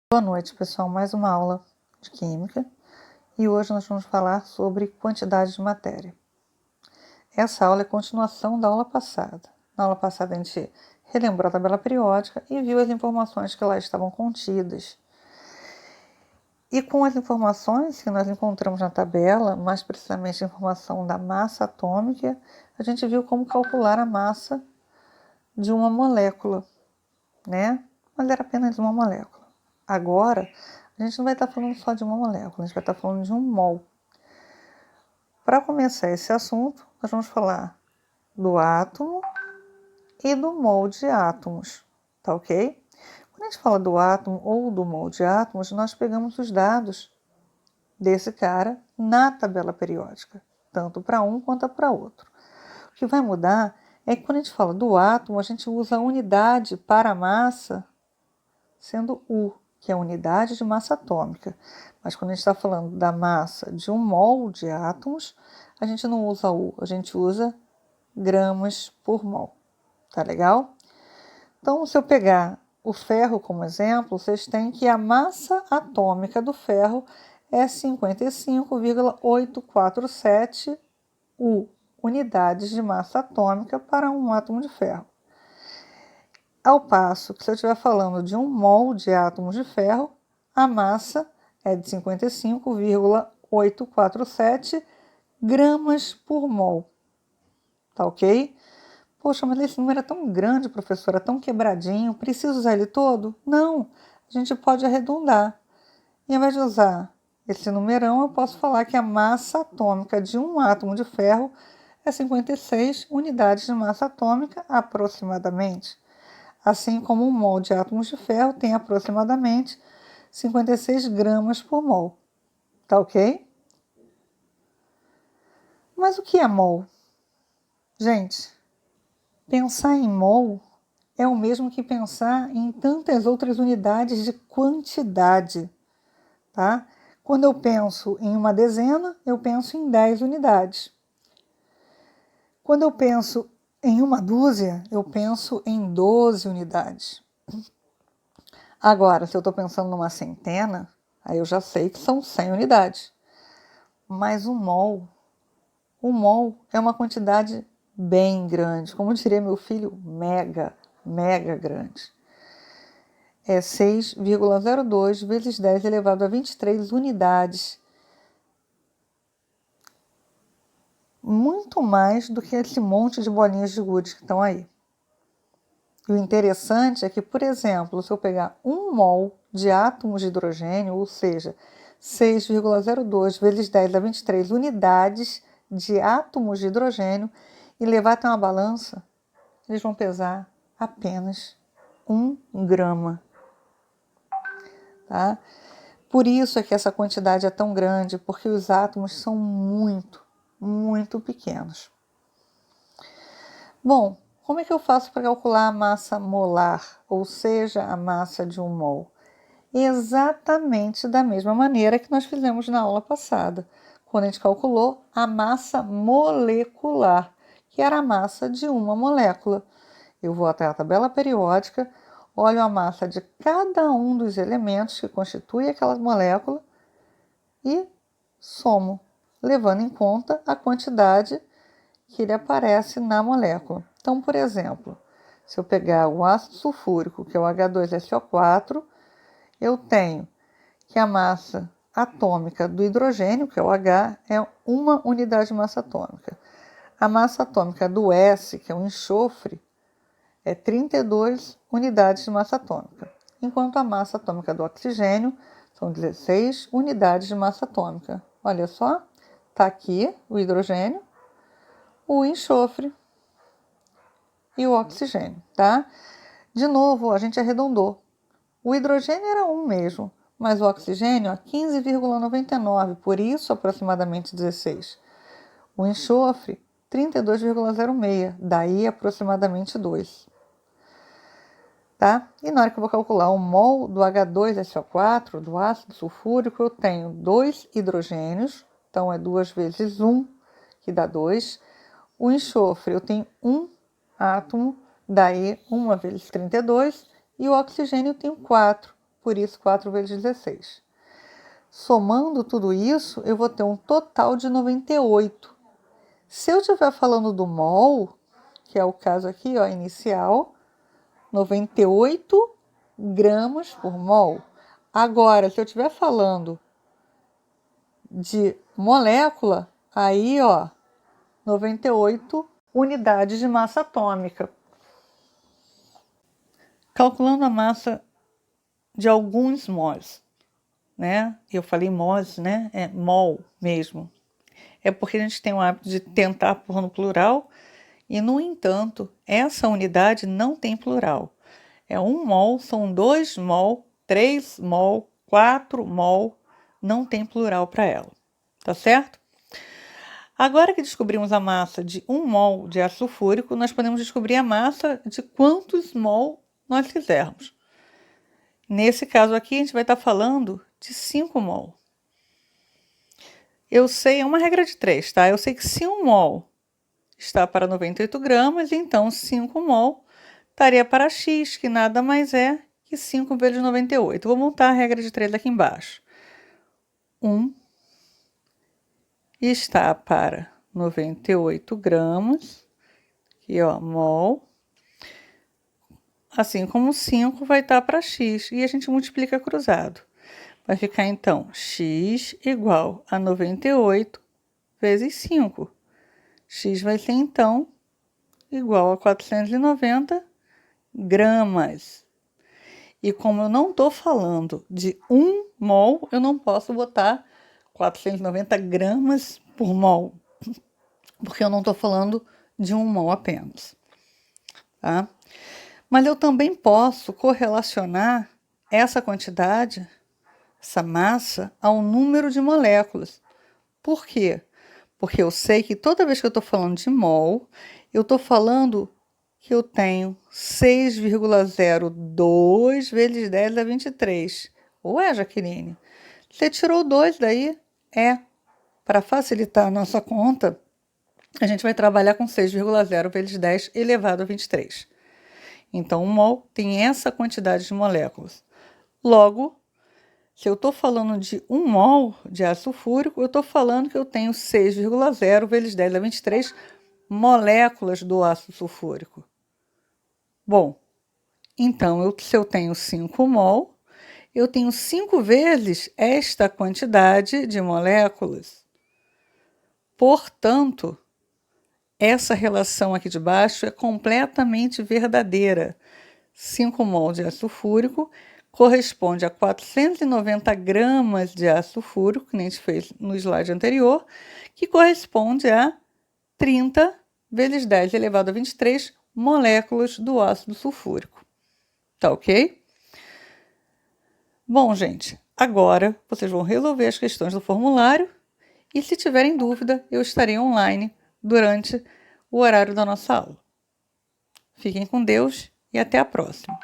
Boa noite, pessoal. Mais uma aula de Química e hoje nós vamos falar sobre quantidade de matéria. Essa aula é continuação da aula passada. Na aula passada a gente relembrou a tabela periódica e viu as informações que lá estavam contidas. E com as informações que nós encontramos na tabela, mais precisamente a informação da massa atômica, a gente viu como calcular a massa de uma molécula, né? Mas era apenas uma molécula. Agora, a gente não vai estar falando só de uma molécula, a gente vai estar falando de um mol. Para começar esse assunto, nós vamos falar do átomo e do mol de átomos, tá ok? Quando a gente fala do átomo ou do mol de átomos, nós pegamos os dados desse cara na tabela periódica, tanto para um quanto para outro. O que vai mudar é que quando a gente fala do átomo, a gente usa a unidade para a massa sendo U, que é a unidade de massa atômica. Mas quando a gente está falando da massa de um mol de átomos, a gente não usa U, a gente usa gramas por mol. Tá legal? Então, se eu pegar o ferro como exemplo, vocês têm que a massa atômica do ferro é 55,847 U, unidades de massa atômica para um átomo de ferro. Ao passo que se eu estiver falando de um mol de átomos de ferro, a massa é de 55,847 gramas por mol. Tá ok? Poxa, mas esse número é tão grande, professora, é tão quebradinho, preciso usar ele todo? Não, a gente pode arredondar. E ao invés de usar esse numerão, eu posso falar que a massa atômica de um átomo de ferro é 56 unidades de massa atômica aproximadamente. Assim como um mol de átomos de ferro tem aproximadamente 56 gramas por mol. Tá ok? Mas o que é mol? Gente, pensar em mol é o mesmo que pensar em tantas outras unidades de quantidade, tá? Quando eu penso em uma dezena, eu penso em 10 unidades. Quando eu penso em uma dúzia, eu penso em 12 unidades. Agora, se eu estou pensando numa centena, aí eu já sei que são 100 unidades. Mas o mol é uma quantidade bem grande. Como diria meu filho, mega grande. É 6,02 vezes 10 elevado a 23 unidades. Muito mais do que esse monte de bolinhas de gude que estão aí. E o interessante é que, por exemplo, se eu pegar um mol de átomos de hidrogênio, ou seja, 6,02 vezes 10 a 23 unidades de átomos de hidrogênio, e levar até uma balança, eles vão pesar apenas 1 grama. Tá? Por isso é que essa quantidade é tão grande, porque os átomos são muito pequenos. Bom, como é que eu faço para calcular a massa molar, ou seja, a massa de um mol? Exatamente da mesma maneira que nós fizemos na aula passada, quando a gente calculou a massa molecular, que era a massa de uma molécula. Eu vou até a tabela periódica, olho a massa de cada um dos elementos que constitui aquela molécula e somo, levando em conta a quantidade que ele aparece na molécula. Então, por exemplo, se eu pegar o ácido sulfúrico, que é o H2SO4, eu tenho que a massa atômica do hidrogênio, que é o H, é 1 unidade de massa atômica. A massa atômica do S, que é o enxofre, é 32 unidades de massa atômica, enquanto a massa atômica do oxigênio são 16 unidades de massa atômica. Olha só, está aqui o hidrogênio, o enxofre e o oxigênio, tá? De novo, a gente arredondou. O hidrogênio era 1 mesmo, mas o oxigênio é 15,99, por isso aproximadamente 16. O enxofre, 32,06, daí aproximadamente 2. Tá? E na hora que eu vou calcular o mol do H2SO4, do ácido sulfúrico, eu tenho 2 hidrogênios, então é 2 vezes 1, que dá 2. O enxofre, eu tenho 1 átomo, daí 1 vezes 32, e o oxigênio eu tenho 4, por isso 4 vezes 16. Somando tudo isso, eu vou ter um total de 98. Se eu estiver falando do mol, que é o caso aqui, ó, inicial, 98 gramas por mol. Agora, se eu estiver falando de molécula, aí, ó, 98 unidades de massa atômica. Calculando a massa de alguns mols, né? Eu falei mols, né? É mol mesmo. É porque a gente tem o hábito de tentar pôr no plural e, no entanto, essa unidade não tem plural. É 1 mol, são 2 mol, 3 mol, 4 mol, não tem plural para ela, tá certo? Agora que descobrimos a massa de 1 mol de ácido sulfúrico, nós podemos descobrir a massa de quantos mol nós quisermos. Nesse caso aqui, a gente vai estar falando de 5 mol. Eu sei, é uma regra de 3, tá? Eu sei que se 1 mol está para 98 gramas, então 5 mol estaria para X, que nada mais é que 5 vezes 98. Vou montar a regra de 3 aqui embaixo. 1 está para 98 gramas, aqui ó, mol, assim como 5 vai estar para X, e a gente multiplica cruzado. Vai ficar então X igual a 98 vezes 5. X vai ser então igual a 490 gramas. E como eu não estou falando de 1 mol, eu não posso botar 490 gramas por mol, porque eu não estou falando de 1 mol apenas, tá? Mas eu também posso correlacionar essa quantidade, essa massa, ao número de moléculas. Por quê? Porque eu sei que toda vez que eu estou falando de mol, eu estou falando que eu tenho 6,02 vezes 10 a 23. Ué, Jaqueline, você tirou 2 daí? É. Para facilitar a nossa conta, a gente vai trabalhar com 6,0 vezes 10 elevado a 23. Então, um mol tem essa quantidade de moléculas. Logo, se eu estou falando de 1 mol de ácido sulfúrico, eu estou falando que eu tenho 6,0 vezes 10 a 23 moléculas do ácido sulfúrico. Bom, então, se eu tenho 5 mol, eu tenho 5 vezes esta quantidade de moléculas. Portanto, essa relação aqui de baixo é completamente verdadeira. 5 mol de ácido sulfúrico corresponde a 490 gramas de ácido sulfúrico, que a gente fez no slide anterior, que corresponde a 30 vezes 10 elevado a 23 moléculas do ácido sulfúrico. Tá ok? Bom, gente, agora vocês vão resolver as questões do formulário e, se tiverem dúvida, eu estarei online durante o horário da nossa aula. Fiquem com Deus e até a próxima!